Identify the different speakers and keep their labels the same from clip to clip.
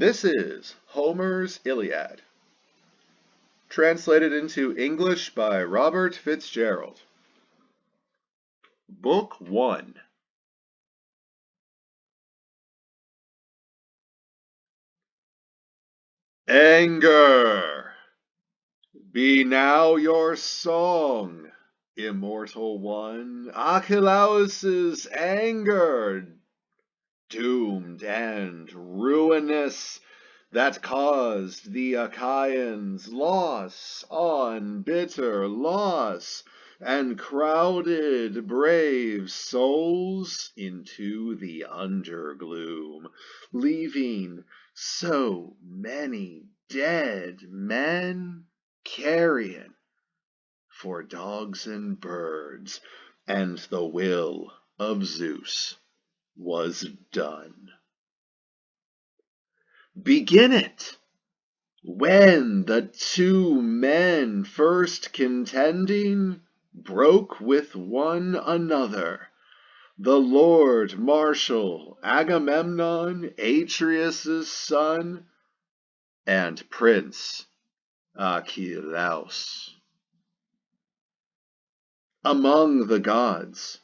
Speaker 1: This is Homer's Iliad, translated into English by Robert Fitzgerald. Book 1. Anger! Be now your song, immortal one, Akhilles' anger, doomed and ruinous, that caused the Akhaians loss on bitter loss, and crowded brave souls into the undergloom, leaving so many dead men carrion for dogs and birds, and the will of Zeus was done. Begin it! When the two men first contending broke with one another, the Lord Marshal Agamemnon, Atreus' son, and Prince Akhilles. Among the gods,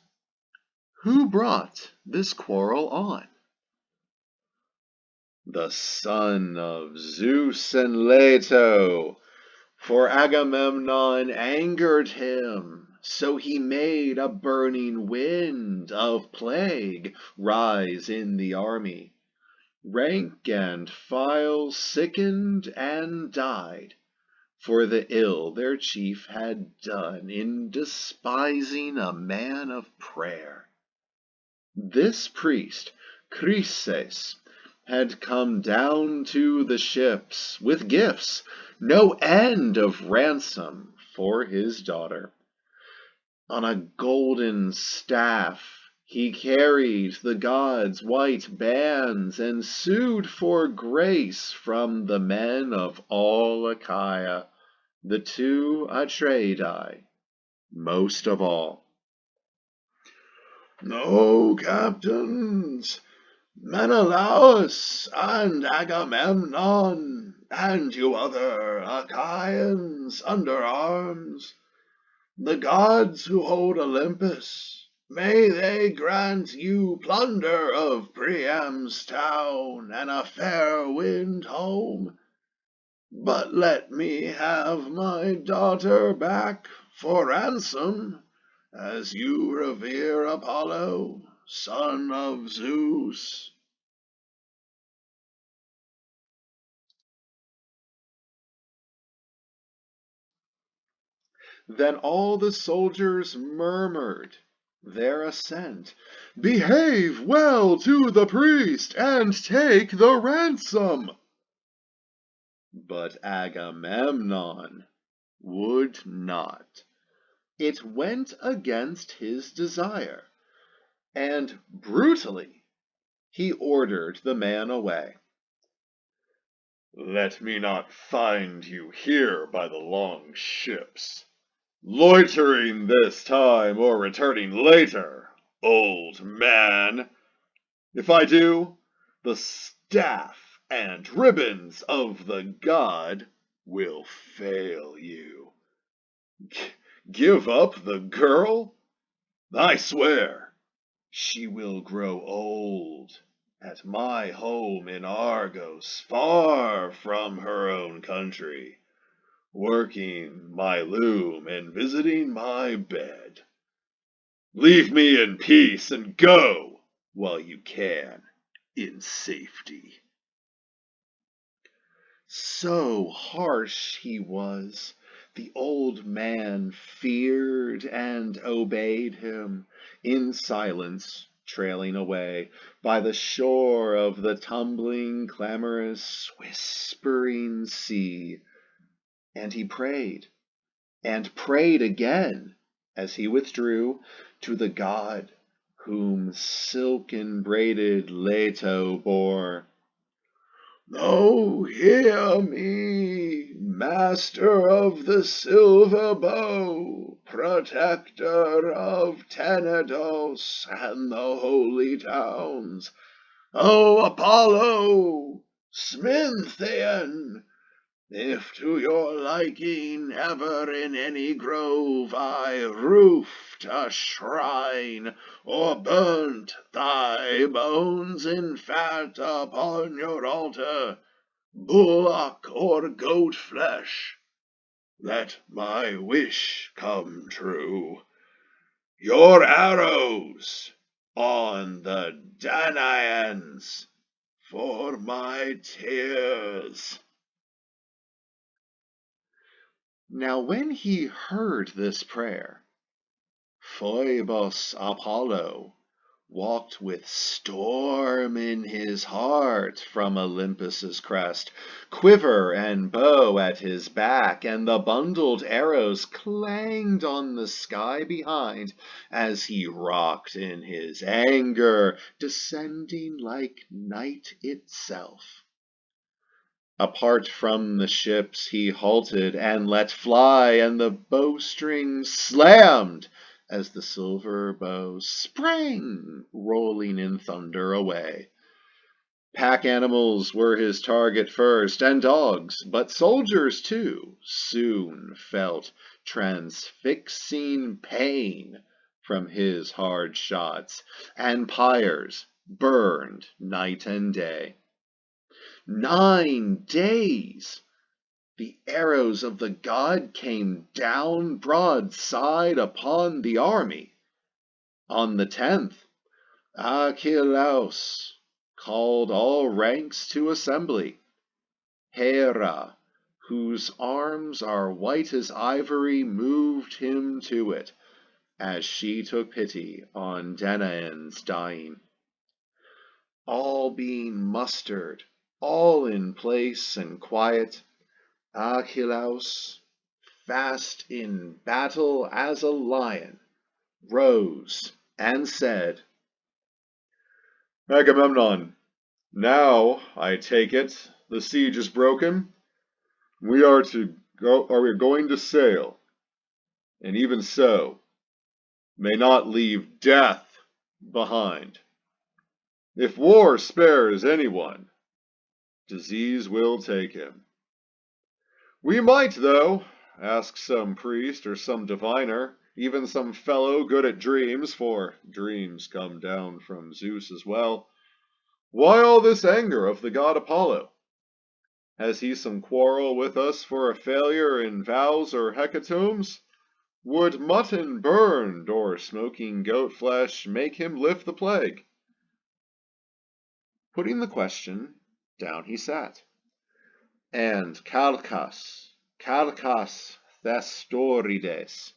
Speaker 1: who brought this quarrel on? The son of Zeus and Leto, for Agamemnon angered him, so he made a burning wind of plague rise in the army. Rank and file sickened and died, for the ill their chief had done in despising a man of prayer. This priest, Khryses, had come down to the ships with gifts, no end of ransom for his daughter. On a golden staff he carried the gods' white bands and sued for grace from the men of all Achaia, the two Atreidai, most of all. "No, captains, Menelaus and Agamemnon, and you other Akhaians under arms, the gods who hold Olympus, may they grant you plunder of Priam's town and a fair wind home. But let me have my daughter back for ransom, as you revere Apollo, son of Zeus." Then all the soldiers murmured their assent. "Behave well to the priest, and take the ransom." But Agamemnon would not. It went against his desire, and brutally he ordered the man away. "Let me not find you here by the long ships, loitering this time or returning later, old man. If I do, the staff and ribbons of the god will fail you. Give up the girl? I swear she will grow old at my home in Argos, far from her own country, working my loom and visiting my bed. Leave me in peace and go while you can in safety." So harsh he was, the old man feared and obeyed him, in silence trailing away by the shore of the tumbling, clamorous, whispering sea. And he prayed, and prayed again, as he withdrew, to the god whom silken-braided Leto bore. "Oh, hear me, master of the silver bow, protector of Tenedos and the holy towns. Oh, Apollo, Sminthean, if to your liking ever in any grove I roofed a shrine, or burnt thy bones in fat upon your altar, bullock or goat flesh, let my wish come true. Your arrows on the Danaans for my tears. Now when he heard this prayer, Phoebus Apollo walked with storm in his heart from Olympus's crest, quiver and bow at his back, and the bundled arrows clanged on the sky behind as he rocked in his anger, descending like night itself. Apart from the ships he halted and let fly, and the bowstring slammed as the silver bow sprang, rolling in thunder away. Pack animals were his target first, and dogs, but soldiers too, soon felt transfixing pain from his hard shots, and pyres burned night and day. 9 days the arrows of the god came down broadside upon the army. On the 10th, Achilles called all ranks to assembly. Hera, whose arms are white as ivory, moved him to it, as she took pity on Danaans dying. All being mustered, all in place and quiet, Achilles, fast in battle as a lion, rose and said, Agamemnon, now, I take it, the siege is broken. We are going to sail, and even so, may not leave death behind. If war spares anyone, disease will take him. We might, though, ask some priest or some diviner, even some fellow good at dreams, for dreams come down from Zeus as well. Why all this anger of the god Apollo? Has he some quarrel with us for a failure in vows or hecatombs? Would mutton burned or smoking goat flesh make him lift the plague? Putting the question, down he sat. And Calchas Thestorides,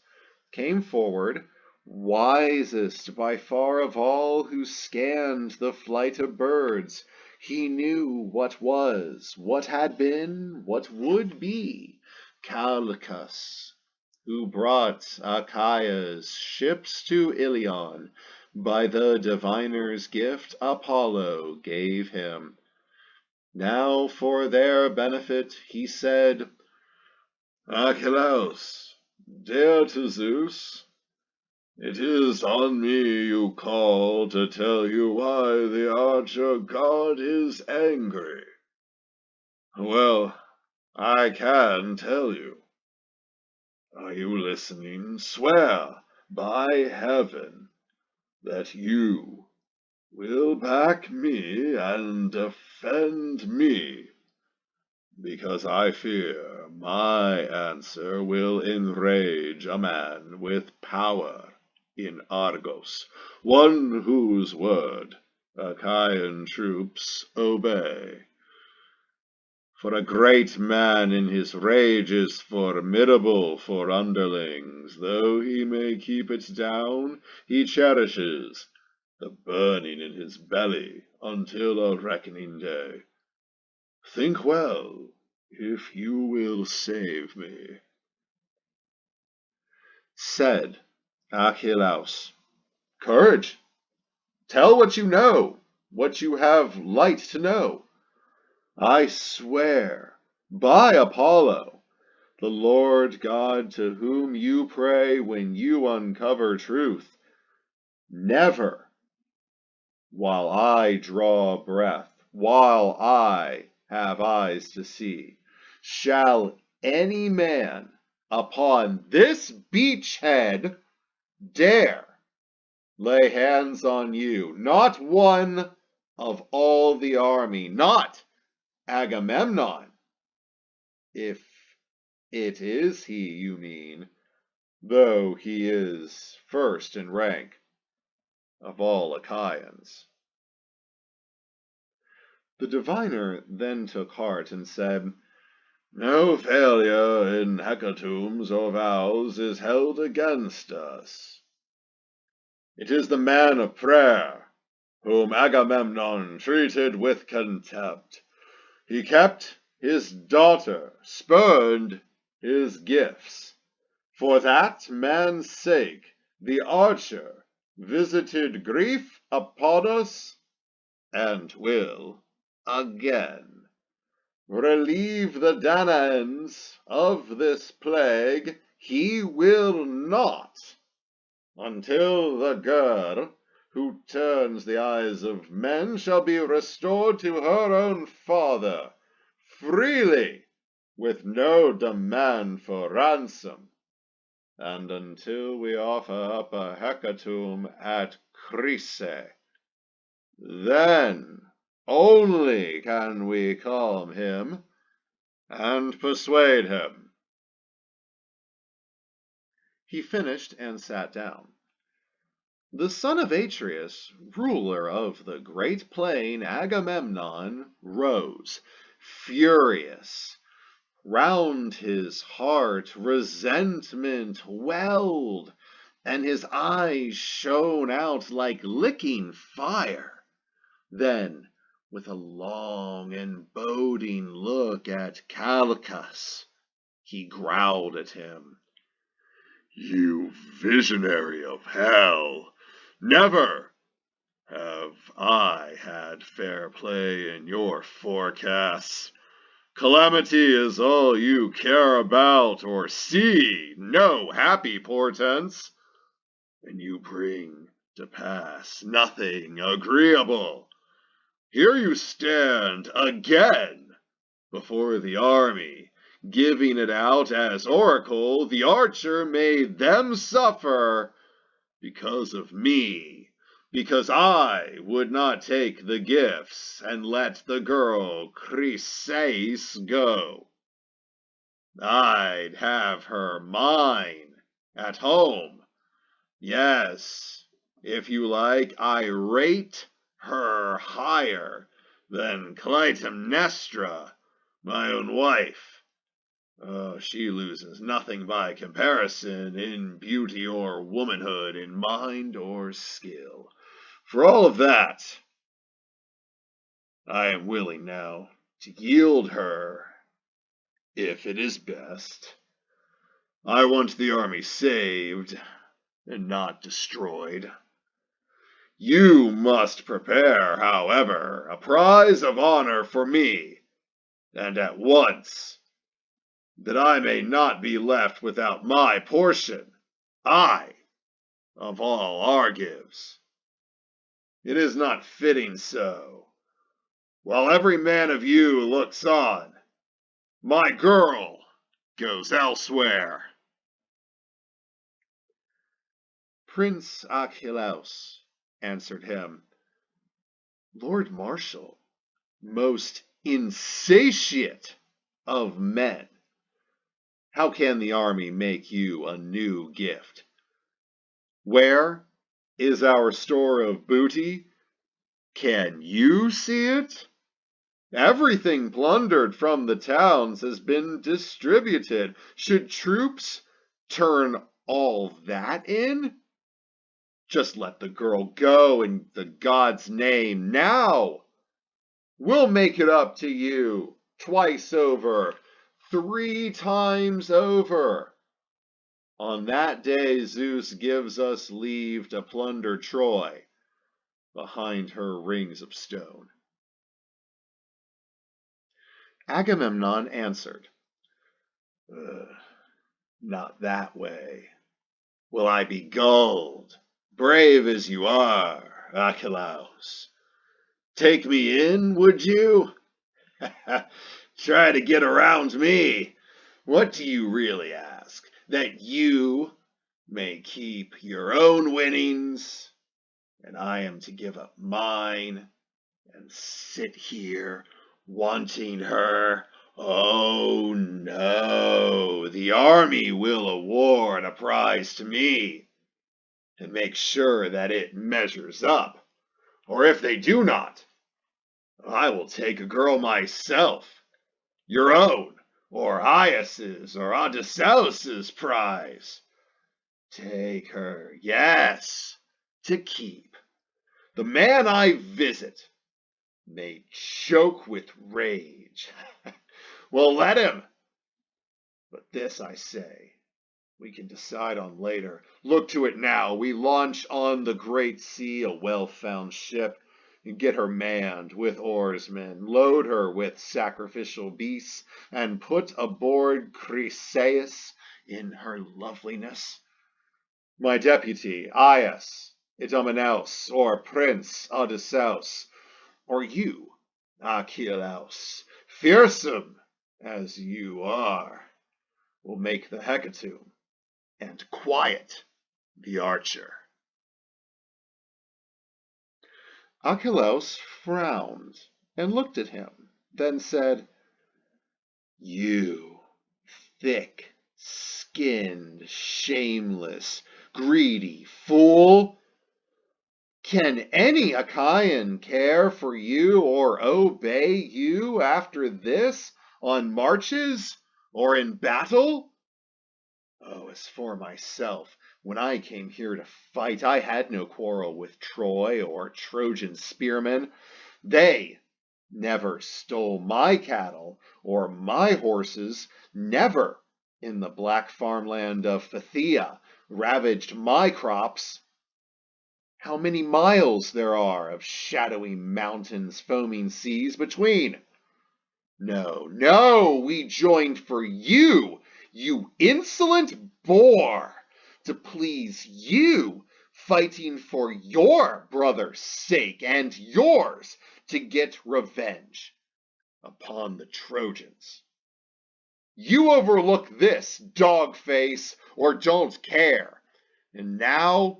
Speaker 1: came forward, wisest by far of all who scanned the flight of birds. He knew what was, what had been, what would be. Calchas, who brought Achaea's ships to Ilion, by the diviner's gift Apollo gave him. Now for their benefit he said, Achilles, dear to Zeus, it is on me you call to tell you why the archer god is angry. Well, I can tell you. Are you listening? Swear by heaven that you will back me and defend me, because I fear my answer will enrage a man with power in Argos, one whose word Achaean troops obey. For a great man in his rage is formidable for underlings, though he may keep it down, he cherishes the burning in his belly until a reckoning day. Think well, if you will save me. Said Achilles, Courage! Tell what you know, what you have light to know. I swear, by Apollo, the Lord God to whom you pray when you uncover truth, never, while I draw breath, while I have eyes to see. Shall any man upon this beachhead dare lay hands on you? Not one of all the army, not Agamemnon, if it is he you mean, though he is first in rank of all Akhaians. The diviner then took heart and said, No failure in hecatombs or vows is held against us. It is the man of prayer, whom Agamemnon treated with contempt. He kept his daughter, spurned his gifts. For that man's sake, the archer visited grief upon us, and will again relieve the Danaans of this plague. He will not, until the girl who turns the eyes of men shall be restored to her own father, freely, with no demand for ransom, and until we offer up a hecatomb at Khryses. Then only can we calm him and persuade him. He finished and sat down. The son of Atreus, ruler of the great plain, Agamemnon, rose, furious. Round his heart resentment welled, and his eyes shone out like licking fire. Then, with a long and boding look at Calchas, he growled at him, You visionary of hell! Never have I had fair play in your forecasts. Calamity is all you care about or see, no happy portents, and you bring to pass nothing agreeable. Here you stand again before the army, giving it out as oracle. The archer made them suffer because of me, because I would not take the gifts and let the girl Khryses go. I'd have her mine at home. Yes, if you like, I rate her higher than Clytemnestra, my own wife. Oh, she loses nothing by comparison in beauty or womanhood, in mind or skill. For all of that, I am willing now to yield her, if it is best. I want the army saved and not destroyed. You must prepare, however, a prize of honor for me, and at once, that I may not be left without my portion, I, of all Argives. It is not fitting so. While every man of you looks on, my girl goes elsewhere. Prince Akhilles answered him, Lord Marshal, most insatiate of men, how can the army make you a new gift? Where is our store of booty? Can you see it? Everything plundered from the towns has been distributed. Should troops turn all that in? Just let the girl go in the god's name now. We'll make it up to you twice over, 3 times over. On that day Zeus gives us leave to plunder Troy behind her rings of stone. Agamemnon answered, Not that way will I be gulled, brave as you are, Akhaians. Take me in, would you? Try to get around me. What do you really ask? That you may keep your own winnings, and I am to give up mine and sit here wanting her? Oh no, the army will award a prize to me and make sure that it measures up. Or if they do not, I will take a girl myself, your own, or Aias's, or Odysseus's prize. Take her, yes, to keep. The man I visit may choke with rage. Well, let him. But this I say, we can decide on later. Look to it now. We launch on the great sea a well-found ship, and get her manned with oarsmen, load her with sacrificial beasts, and put aboard Khryses in her loveliness. My deputy, Aias, Idomeneus, or Prince Odysseus, or you, Achilles, fearsome as you are, will make the hecatomb and quiet the archer. Achilles frowned and looked at him, then said, You thick-skinned, shameless, greedy fool! Can any Achaean care for you or obey you after this on marches or in battle? Oh, as for myself, when I came here to fight, I had no quarrel with Troy or Trojan spearmen. They never stole my cattle or my horses, never in the black farmland of Phthia ravaged my crops. How many miles there are of shadowy mountains, foaming seas between? No, no, we joined for you, you insolent boar, to please you, fighting for your brother's sake and yours to get revenge upon the Trojans. You overlook this, dog face, or don't care, and now,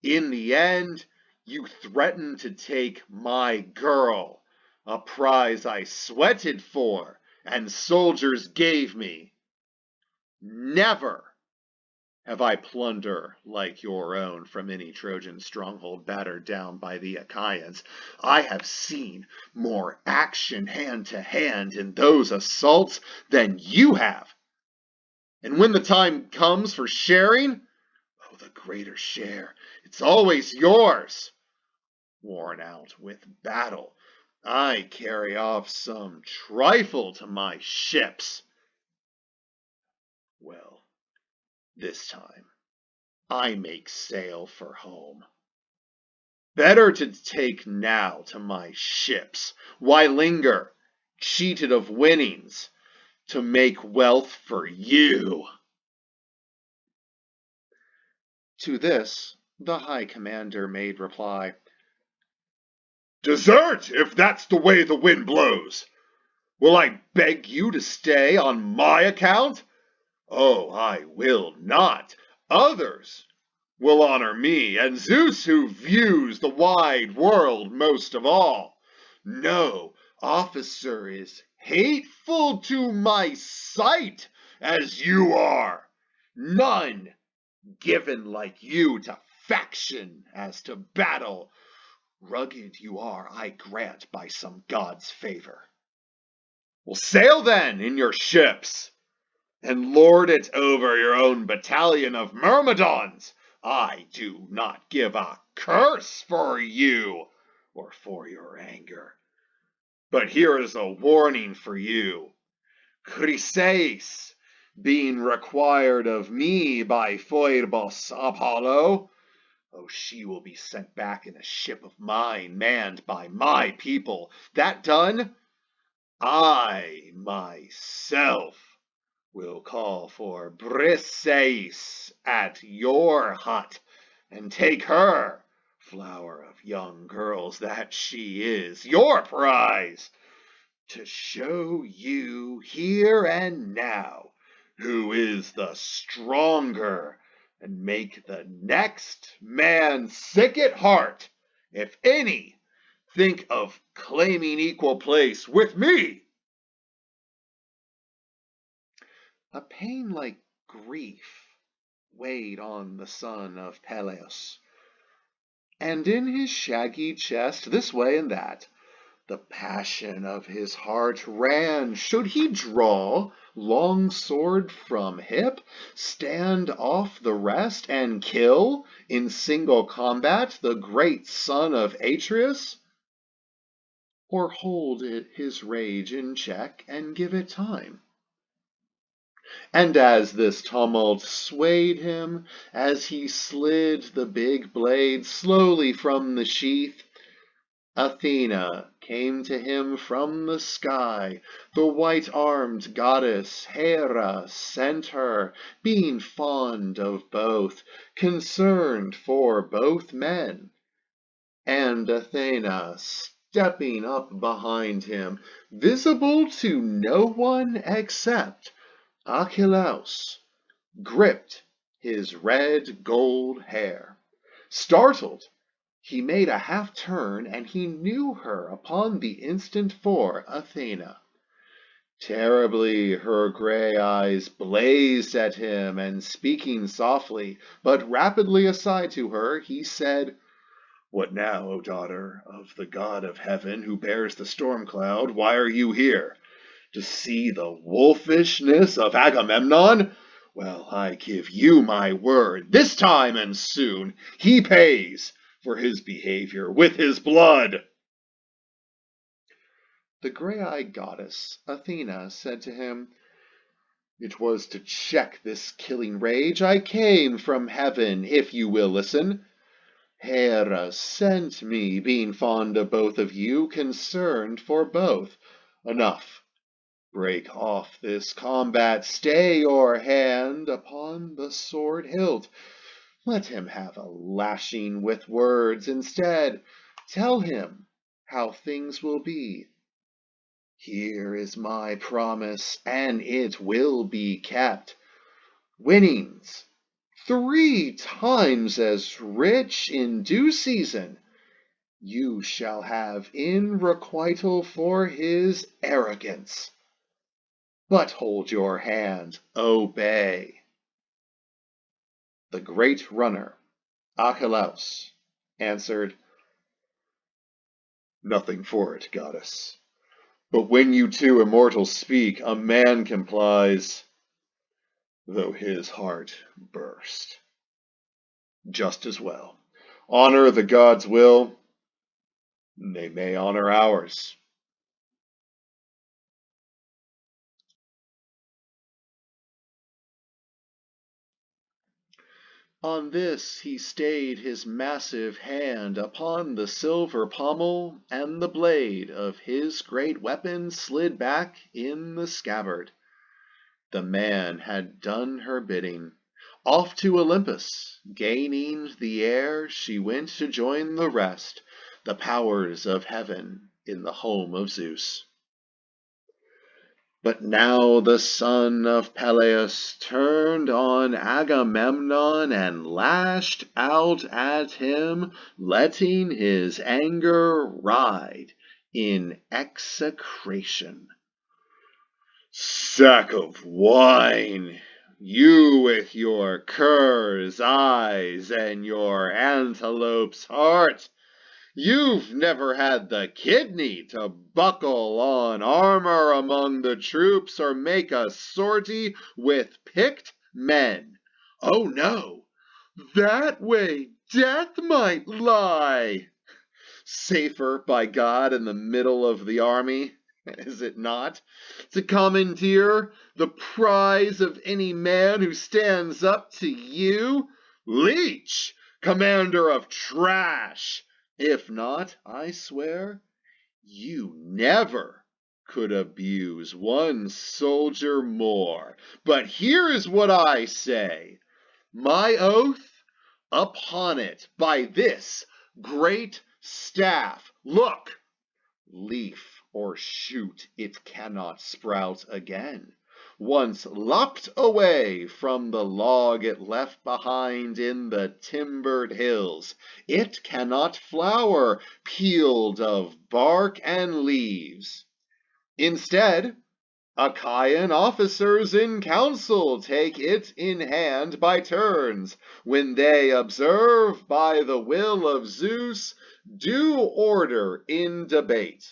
Speaker 1: in the end, you threaten to take my girl, a prize I sweated for and soldiers gave me. Never have I plunder like your own from any Trojan stronghold battered down by the Akhaians. I have seen more action hand to hand in those assaults than you have. And when the time comes for sharing, oh, the greater share, it's always yours. Worn out with battle, I carry off some trifle to my ships. Well, this time I make sail for home. Better to take now to my ships. Why linger, cheated of winnings, to make wealth for you? To this the high commander made reply, Desert, if that's the way the wind blows. Will I beg you to stay on my account? Oh, I will not. Others will honor me, and Zeus, who views the wide world most of all. No officer is hateful to my sight as you are. None given like you to faction as to battle. Rugged you are, I grant, by some god's favor. Well, sail then in your ships, and lord it over your own battalion of Myrmidons. I do not give a curse for you, or for your anger. But here is a warning for you. Khryses, being required of me by Phoebus Apollo, oh, she will be sent back in a ship of mine, manned by my people. That done, I myself will call for Briseis at your hut, and take her, flower of young girls that she is, your prize. to show you here and now who is the stronger, and make the next man sick at heart, if any think of claiming equal place with me. A pain like grief weighed on the son of Peleus, and in his shaggy chest, this way and that, the passion of his heart ran. Should he draw long sword from hip, stand off the rest, and kill in single combat the great son of Atreus? Or hold his rage in check and give it time? And as this tumult swayed him, as he slid the big blade slowly from the sheath, Athena came to him from the sky. The white-armed goddess Hera sent her, being fond of both, concerned for both men. And Athena, stepping up behind him, visible to no one except Achilles, gripped his red gold hair. Startled, he made a half-turn, and he knew her upon the instant for Athena. Terribly her gray eyes blazed at him, and speaking softly, but rapidly aside to her, he said, "What now, O daughter of the god of heaven, who bears the storm cloud? Why are you here? To see the wolfishness of Agamemnon? Well, I give you my word, this time and soon he pays for his behavior with his blood." The gray-eyed goddess Athena said to him, "It was to check this killing rage I came from heaven, if you will listen. Hera sent me, being fond of both of you, concerned for both. Enough. Break off this combat, stay your hand upon the sword hilt. Let him have a lashing with words instead. Tell him how things will be. Here is my promise, and it will be kept. Winnings 3 times as rich in due season you shall have in requital for his arrogance. But hold your hand, obey." The great runner, Achilles, answered, "Nothing for it, goddess. But when you two immortals speak, a man complies, though his heart burst. Just as well. Honor the gods' will, they may honor ours." On this he stayed his massive hand upon the silver pommel, and the blade of his great weapon slid back in the scabbard. The man had done her bidding. Off to Olympus, gaining the air, she went to join the rest, the powers of heaven, in the home of Zeus. But now the son of Peleus turned on Agamemnon and lashed out at him, letting his anger ride in execration. "Sack of wine! You with your cur's eyes and your antelope's heart! You've never had the kidney to buckle on armor among the troops or make a sortie with picked men. Oh no, that way death might lie. Safer, by God, in the middle of the army, is it not? To commandeer the prize of any man who stands up to you? Leech, commander of trash! If not, I swear, you never could abuse one soldier more. But here is what I say. My oath upon it, by this great staff. Look, leaf or shoot it cannot sprout again. Once lopped away from the log it left behind in the timbered hills, it cannot flower, peeled of bark and leaves. Instead, Achaean officers in council take it in hand by turns, when they observe by the will of Zeus due order in debate.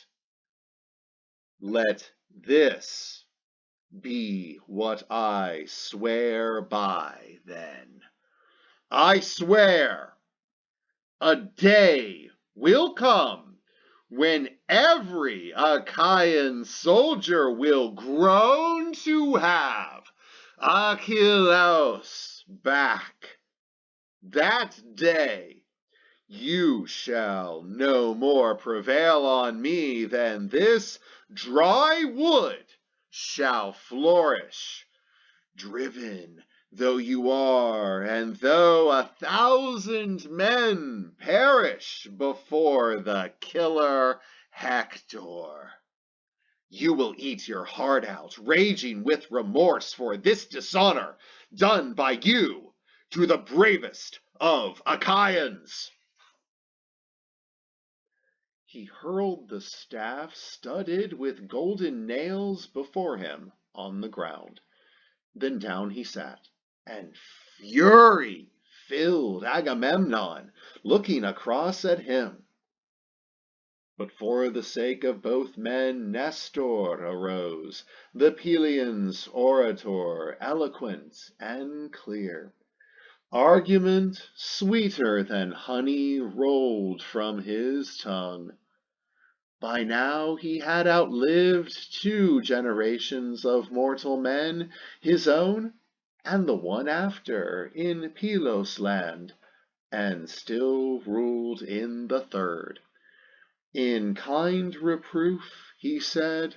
Speaker 1: Let this be what I swear by, then. I swear a day will come when every Achaean soldier will groan to have Achilles back. That day you shall no more prevail on me than this dry wood shall flourish. Driven though you are, and though 1,000 men perish before the killer Hector, you will eat your heart out, raging with remorse for this dishonor done by you to the bravest of Akhaians. He hurled the staff studded with golden nails before him on the ground. Then down he sat, and fury filled Agamemnon, looking across at him. But for the sake of both men, Nestor arose, the Pelians' orator, eloquent and clear. Argument sweeter than honey rolled from his tongue. By now he had outlived 2 generations of mortal men, his own and the one after, in Pylos land, and still ruled in the 3rd. In kind reproof he said,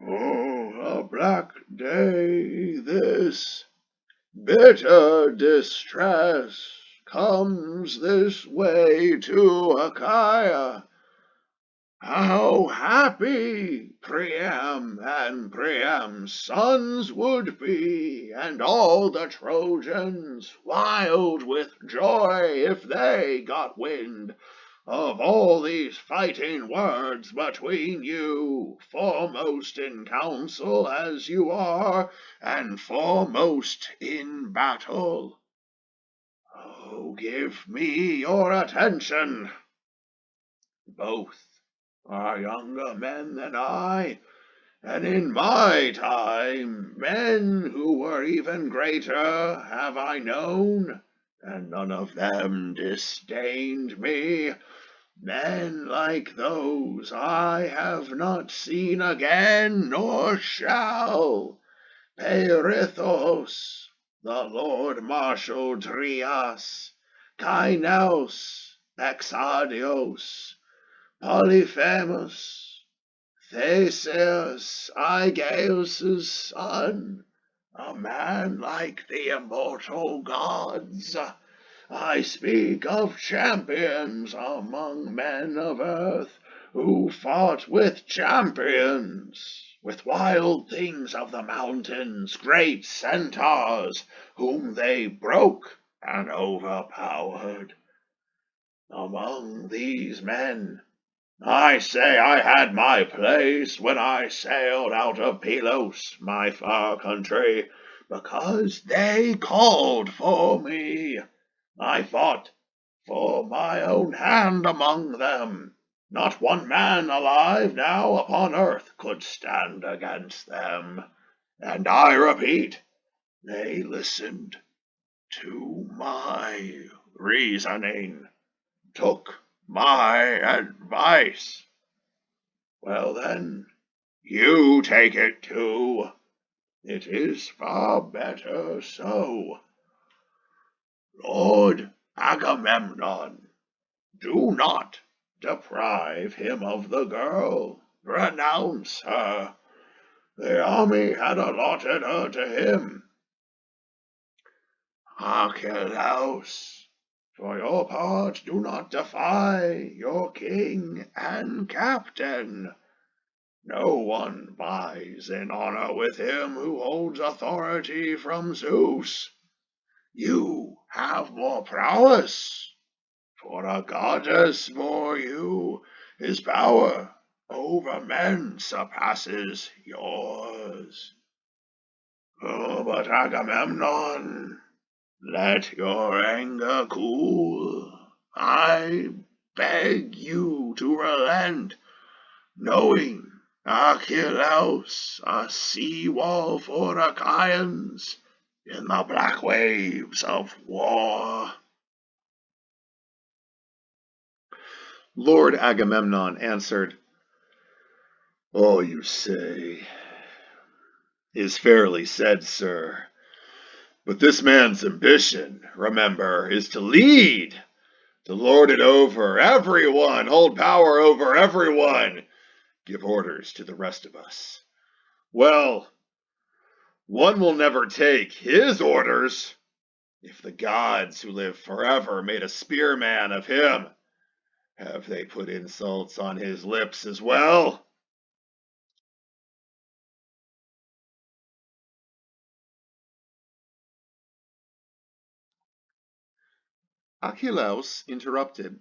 Speaker 1: "Oh, a black day this! Bitter distress comes this way to Achaia. How happy Priam and Priam's sons would be, and all the Trojans, wild with joy if they got wind of all these fighting words between you, foremost in council as you are, and foremost in battle. Oh, give me your attention. Both are younger men than I, and in my time men who were even greater have I known, and none of them disdained me. Men like those I have not seen again, nor shall. Perithous, the Lord Marshal Drias, Caenaus, Exadios, Polyphemus, Theseus, Aigeus' son, a man like the immortal gods. I speak of champions among men of earth, who fought with champions, with wild things of the mountains, great centaurs, whom they broke and overpowered. Among these men, I say I had my place when I sailed out of Pylos, my far country, because they called for me. I fought for my own hand among them. Not one man alive now upon earth could stand against them. And I repeat, they listened to my reasoning, took my advice. Well then, you take it too. It is far better so. Lord Agamemnon, do not deprive him of the girl. Renounce her. The army had allotted her to him. Archelaus, for your part, do not defy your king and captain. No one vies in honor with him who holds authority from Zeus. You have more prowess, for a goddess bore you. His power over men surpasses yours. Oh, but Agamemnon, let your anger cool. I beg you to relent, knowing Achilles, a sea wall for Akhaians in the black waves of war. Lord Agamemnon answered, All you say is fairly said, sir. But this man's ambition, remember, is to lead, to lord it over everyone, hold power over everyone, give orders to the rest of us. Well, one will never take his orders. If the gods who live forever made a spearman of him, have they put insults on his lips as well? Achilles interrupted.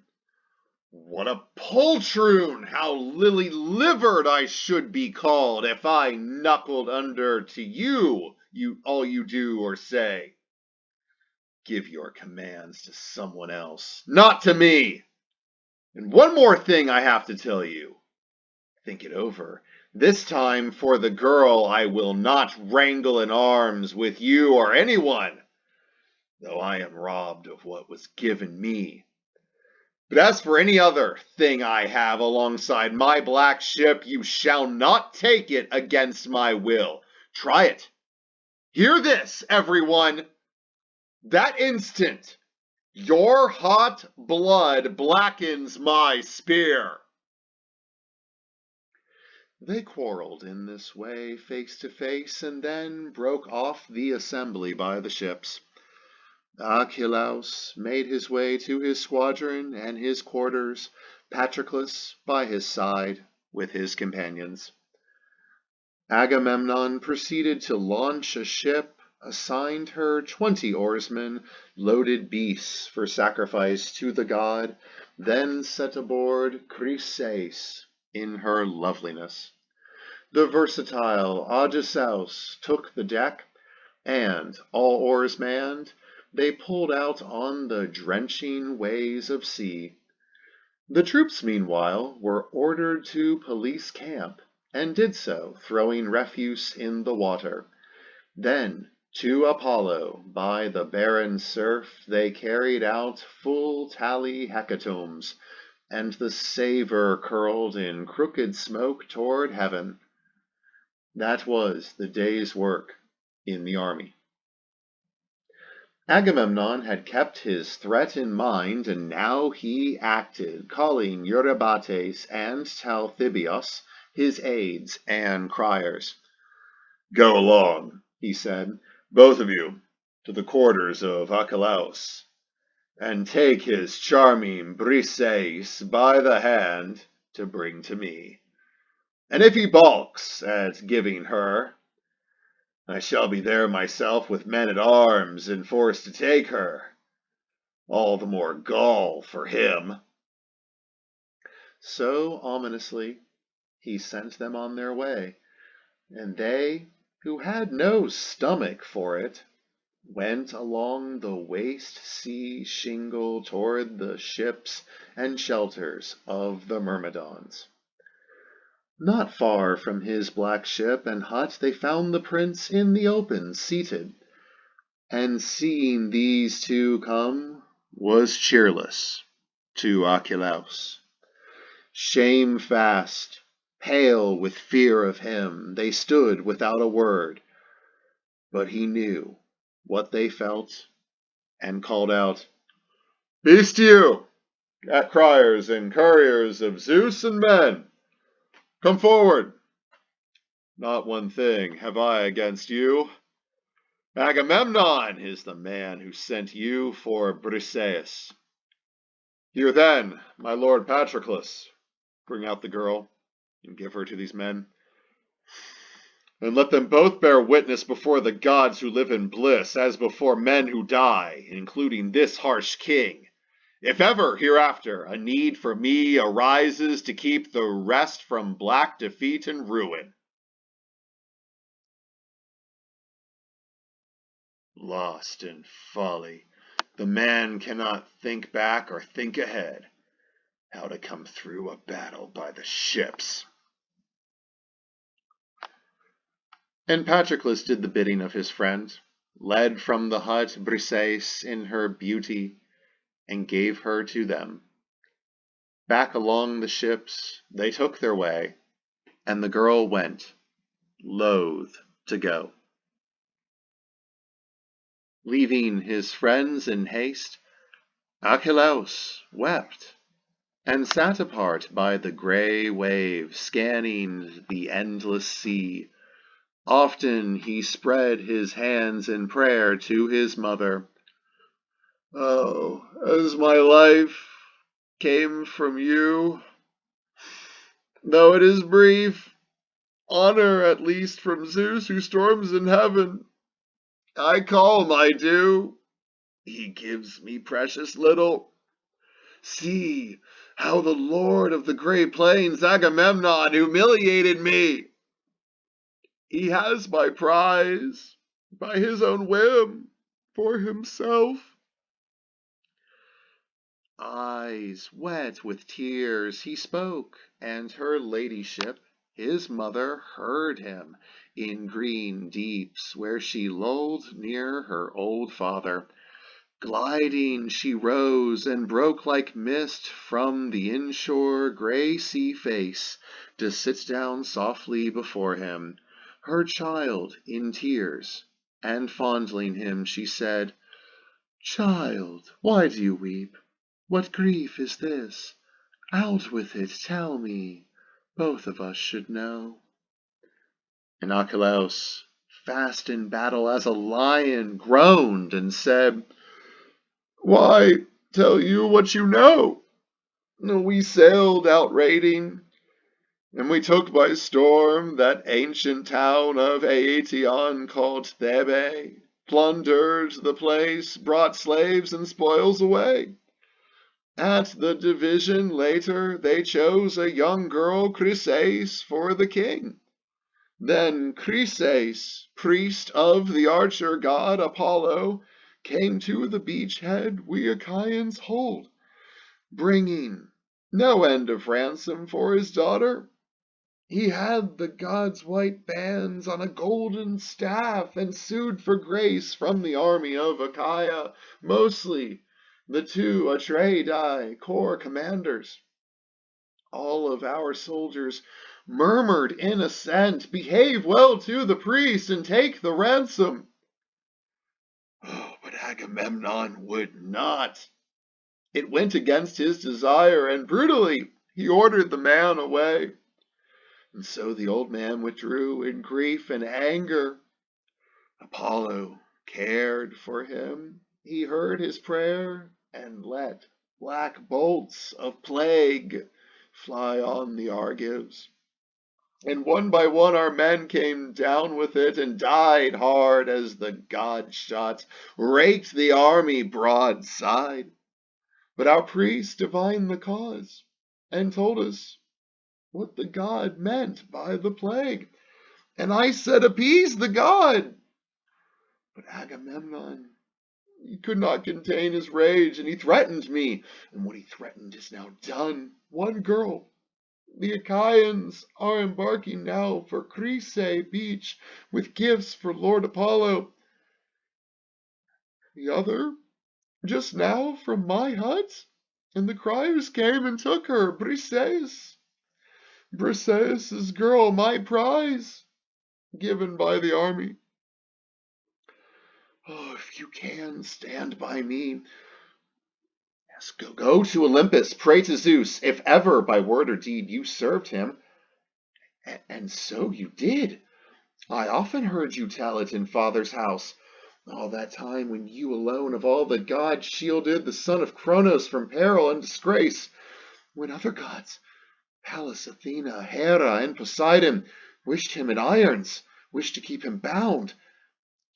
Speaker 1: What a poltroon! How lily-livered I should be called if I knuckled under to you, all you do or say. Give your commands to someone else, not to me. And one more thing I have to tell you. Think it over. This time for the girl I will not wrangle in arms with you or anyone, though I am robbed of what was given me. But as for any other thing I have alongside my black ship, you shall not take it against my will. Try it. Hear this, everyone. That instant, your hot blood blackens my spear. They quarreled in this way, face to face, and then broke off the assembly by the ships. Achilles made his way to his squadron and his quarters, Patroclus by his side with his companions. Agamemnon proceeded to launch a ship, assigned her 20 oarsmen, loaded beasts for sacrifice to the god, then set aboard Khryses in her loveliness. The versatile Odysseus took the deck, and, all oars manned, they pulled out on the drenching ways of sea. The troops, meanwhile, were ordered to police camp, and did so, throwing refuse in the water. Then, to Apollo, by the barren surf, they carried out full tally hecatombs, and the savour curled in crooked smoke toward heaven. That was the day's work in the army. Agamemnon had kept his threat in mind, and now he acted, calling Eurybates and Talthybius, his aides and criers. Go along, he said, both of you, to the quarters of Achilles, and take his charming Briseis by the hand to bring to me. And if he balks at giving her, I shall be there myself with men at arms and forced to take her. All the more gall for him. So ominously he sent them on their way, and they, who had no stomach for it, went along the waste sea shingle toward the ships and shelters of the Myrmidons. Not far from his black ship and hut they found the prince in the open, seated, and seeing these two come, was cheerless to Achilles. Shamefast, pale with fear of him, they stood without a word, but he knew what they felt, and called out, Peace to you, criers and couriers of Zeus and men! Come forward! Not one thing have I against you. Agamemnon is the man who sent you for Briseis. Here then, my lord Patroclus, bring out the girl and give her to these men. And let them both bear witness before the gods who live in bliss, as before men who die, including this harsh king. If ever hereafter a need for me arises to keep the rest from black defeat and ruin. Lost in folly, the man cannot think back or think ahead, how to come through a battle by the ships. And Patroclus did the bidding of his friend, led from the hut Briseis in her beauty, and gave her to them. Back along the ships they took their way, and the girl went, loath to go. Leaving his friends in haste, Achilles wept, and sat apart by the grey wave, scanning the endless sea. Often he spread his hands in prayer to his mother. Oh, as my life came from you, though it is brief, honor at least from Zeus who storms in heaven. I call my due. He gives me precious little. See how the lord of the great plains, Agamemnon, humiliated me. He has my prize, by his own whim, for himself. Eyes wet with tears he spoke, and her ladyship, his mother, heard him in green deeps where she lulled near her old father. Gliding she rose and broke like mist from the inshore grey sea face to sit down softly before him, her child in tears, and fondling him she said, "Child, why do you weep? What grief is this? Out with it, tell me, both of us should know." And Achilles, fast in battle as a lion, groaned and said, "Why, tell you what you know. We sailed out raiding, and we took by storm that ancient town of Aetion called Thebe, plundered the place, brought slaves and spoils away. At the division later, they chose a young girl, Khryses, for the king. Then Khryses, priest of the archer god Apollo, came to the beachhead we Akhaians hold, bringing no end of ransom for his daughter. He had the god's white bands on a golden staff and sued for grace from the army of Achaia, mostly the two Atreidai corps commanders. All of our soldiers murmured in assent, "Behave well to the priest and take the ransom." Oh, but Agamemnon would not. It went against his desire, and brutally he ordered the man away. And so the old man withdrew in grief and anger. Apollo cared for him. He heard his prayer and let black bolts of plague fly on the Argives. And one by one our men came down with it and died hard as the god shot raked the army broadside. But our priest divined the cause and told us what the god meant by the plague. And I said, "Appease the god." But Agamemnon, he could not contain his rage, and he threatened me. And what he threatened is now done. One girl, the Akhaians, are embarking now for Khryses beach with gifts for Lord Apollo. The other, just now from my hut, and the criers came and took her, Briseis. Briseis' girl, my prize, given by the army. Oh, if you can, stand by me. Yes, go to Olympus, pray to Zeus, if ever by word or deed you served him. And so you did. I often heard you tell it in father's house. All that time when you alone of all the gods shielded the son of Cronos from peril and disgrace, when other gods, Pallas Athena, Hera, and Poseidon, wished him in irons, wished to keep him bound.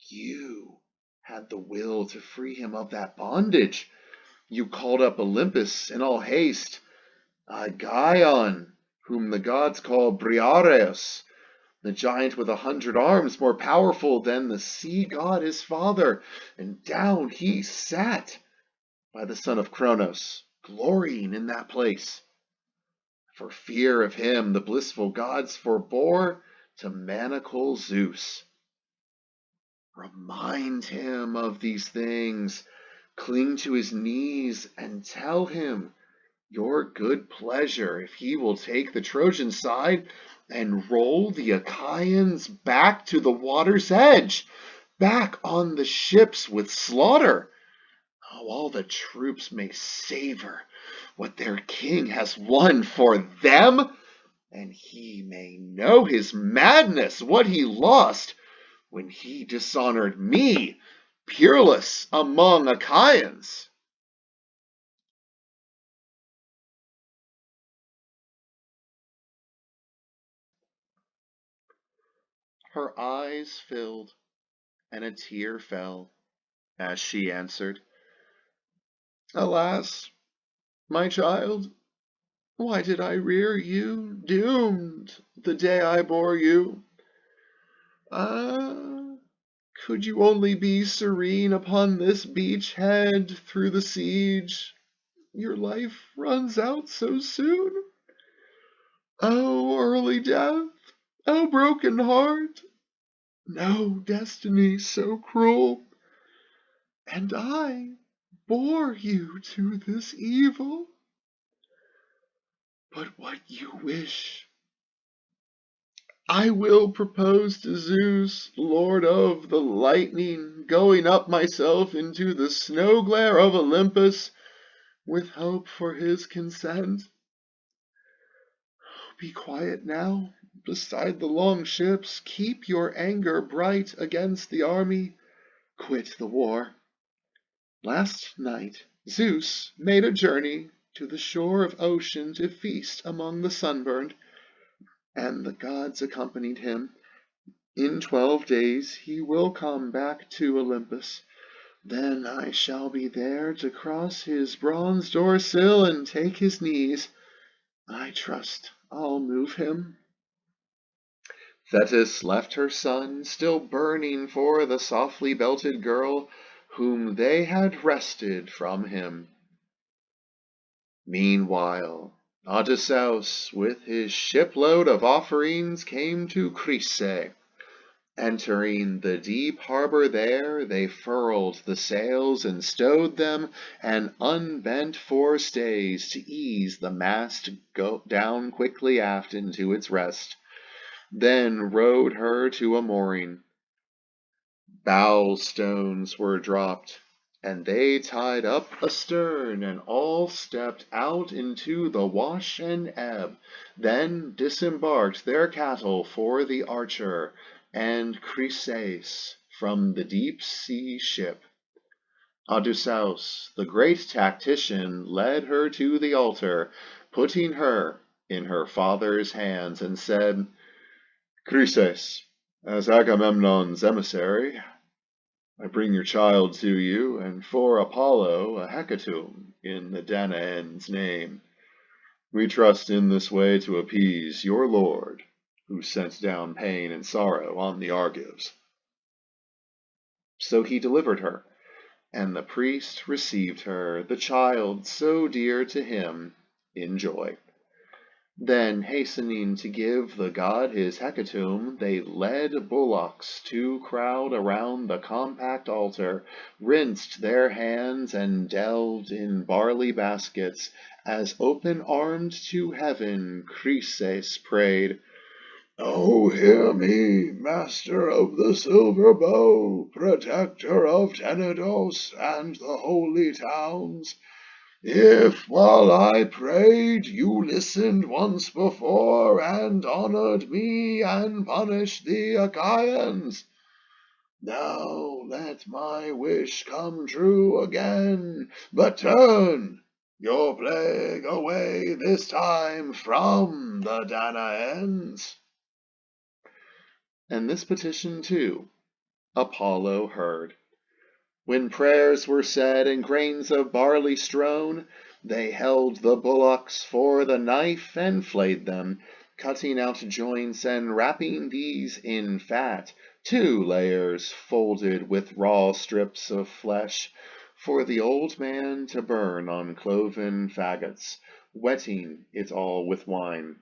Speaker 1: You had the will to free him of that bondage. You called up Olympus in all haste, Agamemnon, whom the gods call Briareus, the giant with 100 arms, more powerful than the sea god his father, and down he sat by the son of Cronos, glorying in that place. For fear of him, the blissful gods forbore to manacle Zeus. Remind him of these things, cling to his knees, and tell him your good pleasure if he will take the Trojan side and roll the Akhaians back to the water's edge, back on the ships with slaughter. Oh, all the troops may savor what their king has won for them, and he may know his madness, what he lost when he dishonored me, peerless among Akhaians. Her eyes filled, and a tear fell as she answered, Alas, my child, why did I rear you, doomed, the day I bore you? Ah, could you only be serene upon this beach head through the siege? Your life runs out so soon. Oh, early death! Oh, broken heart! No destiny so cruel. And I bore you to this evil. But what you wish, I will propose to Zeus, Lord of the lightning, going up myself into the snow glare of Olympus, with hope for his consent. Be quiet now, beside the long ships, keep your anger bright against the army, quit the war. Last night Zeus made a journey to the shore of ocean to feast among the sunburned, and the gods accompanied him. In 12 days he will come back to Olympus. Then I shall be there to cross his bronze door sill and take his knees. I trust I'll move him. Thetis left her son still burning for the softly belted girl whom they had wrested from him. Meanwhile, Odysseus with his shipload of offerings came to Khryses. Entering the deep harbor there, they furled the sails and stowed them, and unbent forestays to ease the mast go down quickly aft into its rest. Then rowed her to a mooring. Bow stones were dropped, and they tied up astern, and all stepped out into the wash and ebb, then disembarked their cattle for the Archer and Khryses from the deep sea ship. Odysseus, the great tactician, led her to the altar, putting her in her father's hands, and said, Khryses, as Agamemnon's emissary, I bring your child to you, and for Apollo a hecatomb in the Danaans' name. We trust in this way to appease your lord, who sent down pain and sorrow on the Argives. So he delivered her, and the priest received her, the child so dear to him, in joy. Then, hastening to give the god his hecatomb, they led bullocks to crowd around the compact altar, rinsed their hands, and delved in barley baskets, as open-armed to heaven Khryses prayed, Oh, hear me, master of the silver bow, protector of Tenedos and the holy towns. If, while I prayed, you listened once before, and honored me, and punished the Akhaians, now let my wish come true again, but turn your plague away this time from the Danaans. And this petition, too, Apollo heard. When prayers were said and grains of barley strown, they held the bullocks for the knife and flayed them, cutting out joints and wrapping these in fat, 2 layers folded with raw strips of flesh, for the old man to burn on cloven faggots, wetting it all with wine.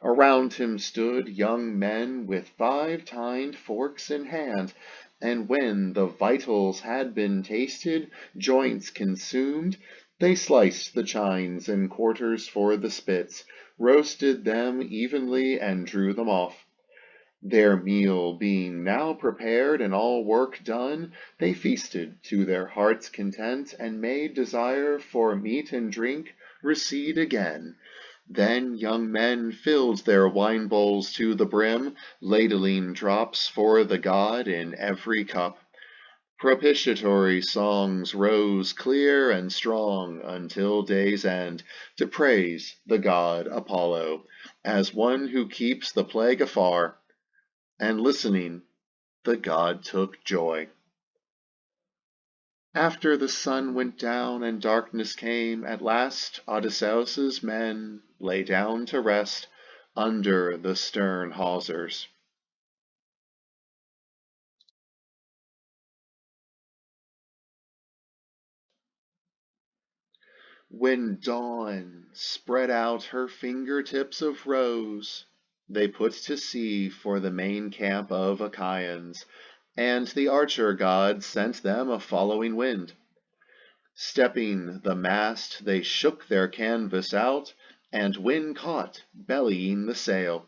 Speaker 1: Around him stood young men with 5 tined forks in hand, and when the vitals had been tasted, joints consumed, they sliced the chines and quarters for the spits, roasted them evenly, and drew them off. Their meal being now prepared and all work done, they feasted to their heart's content, and made desire for meat and drink recede again. Then young men filled their wine bowls to the brim, ladling drops for the god in every cup. Propitiatory songs rose clear and strong until day's end, to praise the god Apollo, as one who keeps the plague afar. And listening, the god took joy. After the sun went down and darkness came, at last Odysseus's men lay down to rest under the stern hawsers. When dawn spread out her fingertips of rose, they put to sea for the main camp of Akhaians, and the archer god sent them a following wind. Stepping the mast, they shook their canvas out, and when caught, bellying the sail,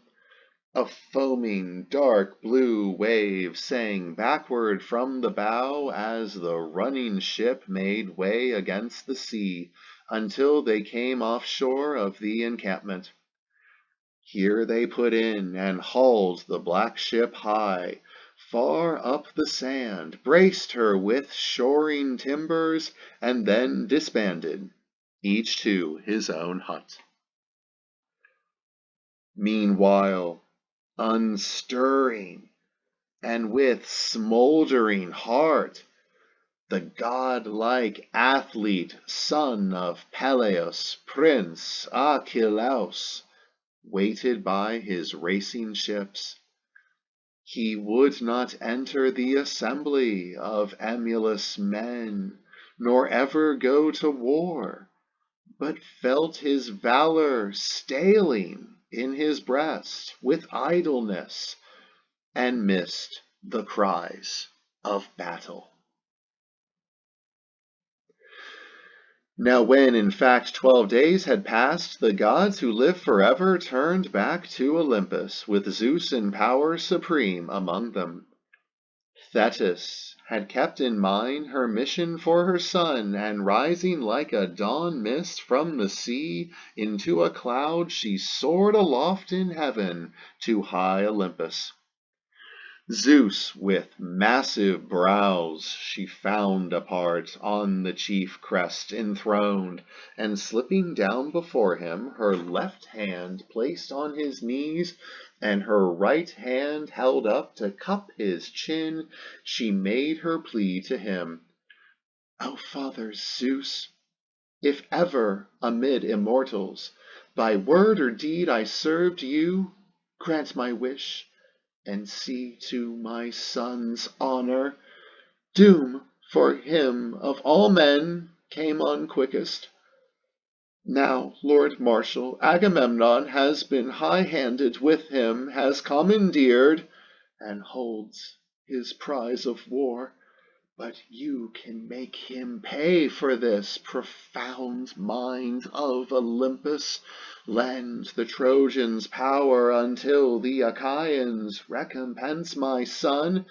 Speaker 1: a foaming dark blue wave sang backward from the bow as the running ship made way against the sea, until they came off shore of the encampment. Here they put in and hauled the black ship high, far up the sand, braced her with shoring timbers, and then disbanded, each to his own hut. Meanwhile, unstirring and with smoldering heart, the godlike athlete, son of Peleus, Prince Achilles, waited by his racing ships. He would not enter the assembly of emulous men, nor ever go to war, but felt his valor staling in his breast with idleness, and missed the cries of battle. Now when in fact 12 days had passed, the gods who live forever turned back to Olympus, with Zeus in power supreme among them. Thetis had kept in mind her mission for her son, and rising like a dawn mist from the sea into a cloud, she soared aloft in heaven to high Olympus. Zeus with massive brows she found apart, on the chief crest enthroned, and slipping down before him, her left hand placed on his knees, and her right hand held up to cup his chin, she made her plea to him. O Father Zeus, if ever amid immortals by word or deed I served you, grant my wish, and see to my son's honor. Doom for him of all men came on quickest. Now Lord Marshal Agamemnon has been high-handed with him, has commandeered, and holds his prize of war. But you can make him pay for this. Profound mind of Olympus, lend the Trojans power until the Akhaians recompense my son,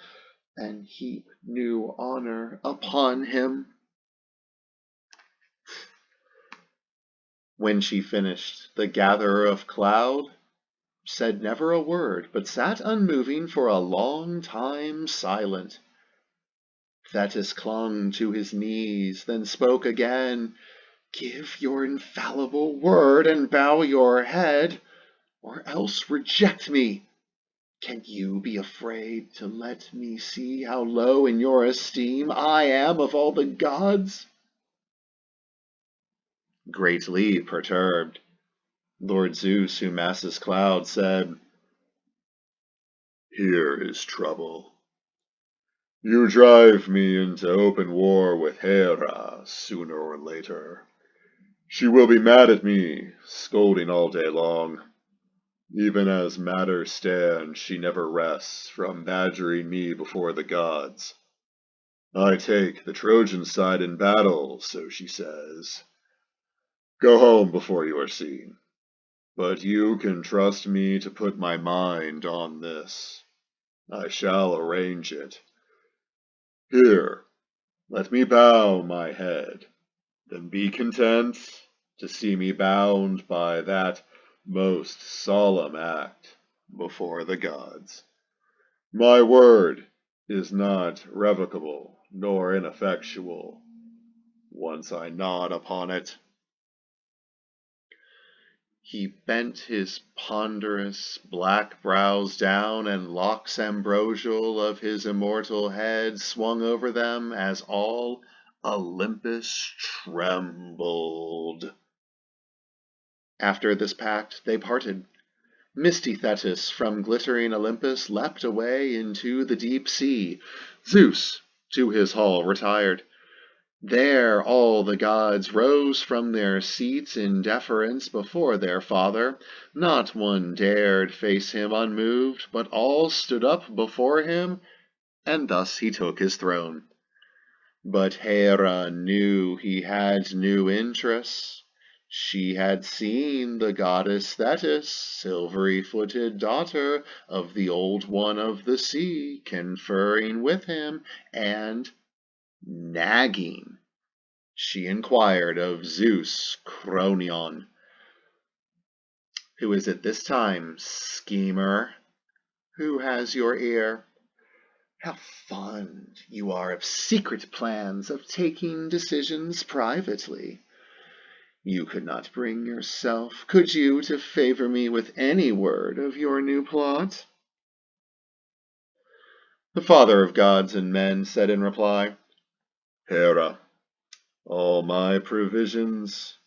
Speaker 1: and heap new honor upon him. When she finished, the gatherer of cloud said never a word, but sat unmoving for a long time silent. Thetis clung to his knees, then spoke again. Give your infallible word and bow your head, or else reject me. Can you be afraid to let me see how low in your esteem I am of all the gods? Greatly perturbed, Lord Zeus, who masses clouds, said, "Here is trouble. You drive me into open war with Hera sooner or later. She will be mad at me, scolding all day long. Even as matters stand, she never rests from badgering me before the gods. I take the Trojan side in battle, so she says. Go home before you are seen. But you can trust me to put my mind on this. I shall arrange it. Here, let me bow my head, then be content to see me bound by that most solemn act before the gods. My word is not revocable nor ineffectual. Once I nod upon it." He bent his ponderous black brows down, and locks ambrosial of his immortal head swung over them as all Olympus trembled. After this pact they parted. Misty Thetis from glittering Olympus leapt away into the deep sea. Zeus to his hall retired. There all the gods rose from their seats in deference before their father. Not one dared face him unmoved, but all stood up before him, and thus he took his throne. But Hera knew he had new interests. She had seen the goddess Thetis, silvery-footed daughter of the Old One of the Sea, conferring with him and nagging. She inquired of Zeus Cronion. "Who is it this time, schemer? Who has your ear? How fond you are of secret plans, of taking decisions privately. You could not bring yourself, could you, to favor me with any word of your new plot?" The father of gods and men said in reply, "Hera, all my provisions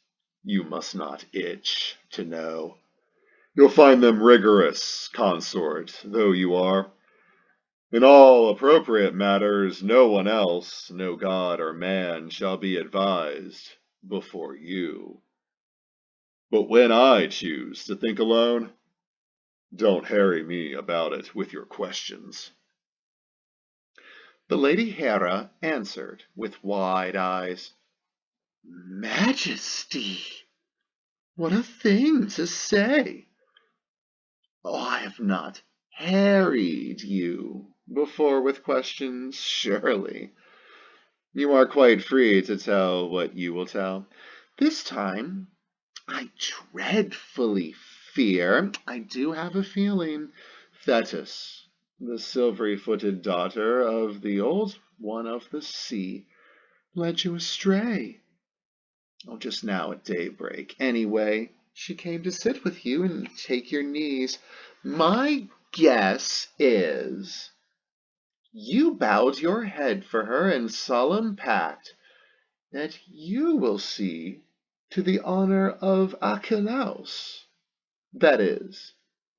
Speaker 1: you must not itch to know. You'll find them rigorous, consort though you are. In all appropriate matters, no one else, no god or man, shall be advised before you. But when I choose to think alone, don't harry me about it with your questions." The Lady Hera answered with wide eyes, "Majesty, what a thing to say! Oh, I have not harried you before with questions, surely. You are quite free to tell what you will tell. This time, I dreadfully fear, I do have a feeling, Thetis, the silvery-footed daughter of the Old One of the Sea, led you astray. Oh, just now at daybreak. Anyway, she came to sit with you and take your knees. My guess is you bowed your head for her in solemn pact that you will see to the honor of Akhaians, that is,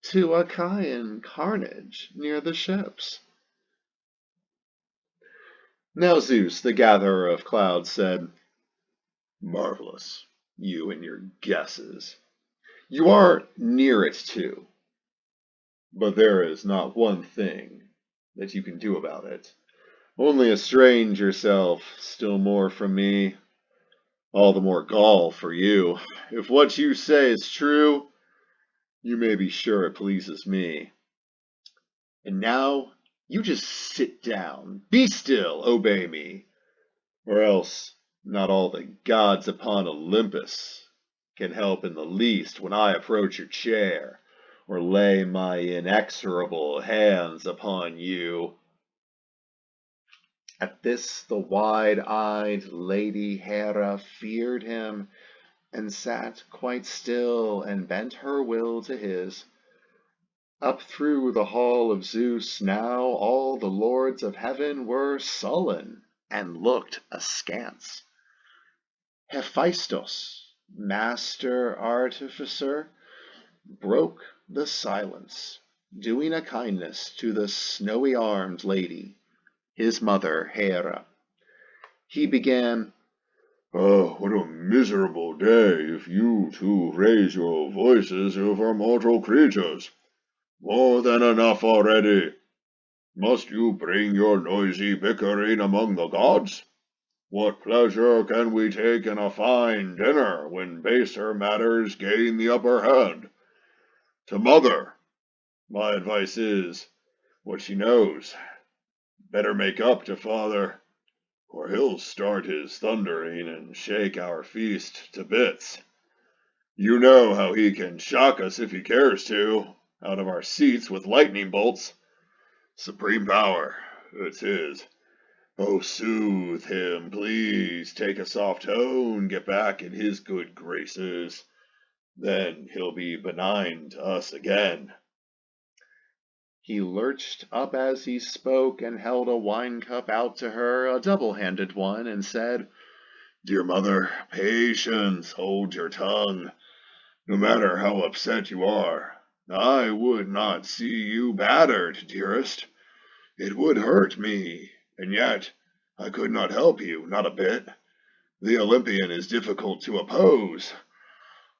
Speaker 1: to Achaean carnage near the ships." Now Zeus, the gatherer of clouds, said, "Marvelous, you and your guesses. You are near it too, but there is not one thing that you can do about it. Only estrange yourself still more from me. All the more gall for you. If what you say is true, you may be sure it pleases me. And now you just sit down, be still, obey me, or else not all the gods upon Olympus can help in the least when I approach your chair, or lay my inexorable hands upon you." At this the wide-eyed Lady Hera feared him, and sat quite still and bent her will to his. Up through the hall of Zeus now all the lords of heaven were sullen and looked askance. Hephaestus, master artificer, broke the silence, doing a kindness to the snowy-armed lady, his mother Hera. He began,
Speaker 2: "Ah, what a miserable day if you two raise your voices over mortal creatures! More than enough already! Must you bring your noisy bickering among the gods? What pleasure can we take in a fine dinner when baser matters gain the upper hand? To mother, my advice is, what she knows, better make up to father, or he'll start his thundering and shake our feast to bits. You know how he can shock us if he cares to, out of our seats with lightning bolts. Supreme power, it's his. Oh, soothe him, please. Take a soft tone, get back in his good graces. Then he'll be benign to us again."
Speaker 1: He lurched up as he spoke and held a wine cup out to her, a double-handed one, and said,
Speaker 2: "Dear mother, patience, hold your tongue. No matter how upset you are, I would not see you battered, dearest. It would hurt me, and yet I could not help you, not a bit. The Olympian is difficult to oppose.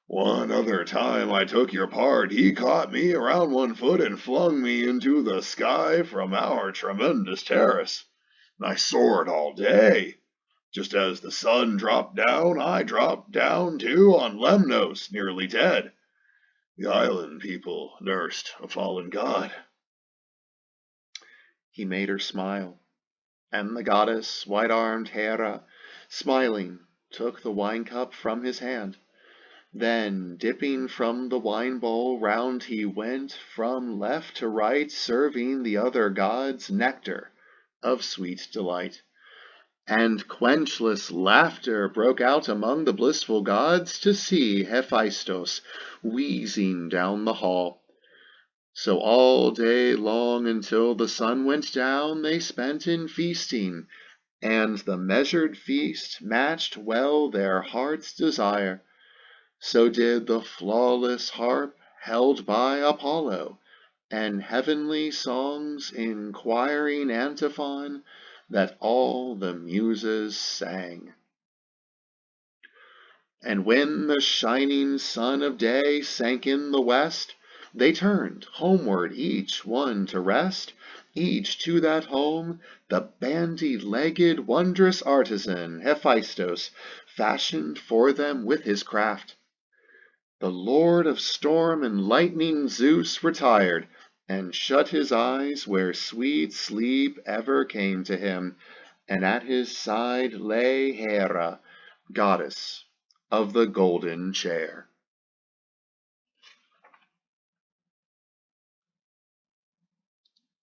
Speaker 2: One other time I took your part, he caught me around one foot and flung me into the sky from our tremendous terrace. I soared all day. Just as the sun dropped down, I dropped down too on Lemnos, nearly dead. The island people nursed a fallen god."
Speaker 1: He made her smile, and the goddess, white-armed Hera, smiling, took the wine-cup from his hand. Then, dipping from the wine-bowl, round he went, from left to right, serving the other gods nectar of sweet delight. And quenchless laughter broke out among the blissful gods to see Hephaestus wheezing down the hall. So all day long until the sun went down they spent in feasting, and the measured feast matched well their heart's desire. So did the flawless harp held by Apollo, and heavenly songs in choiring antiphon that all the muses sang. And when the shining sun of day sank in the west, they turned homeward each one to rest, each to that home the bandy-legged wondrous artisan Hephaestus fashioned for them with his craft. The lord of storm and lightning Zeus retired, and shut his eyes where sweet sleep ever came to him, and at his side lay Hera, goddess of the golden chair.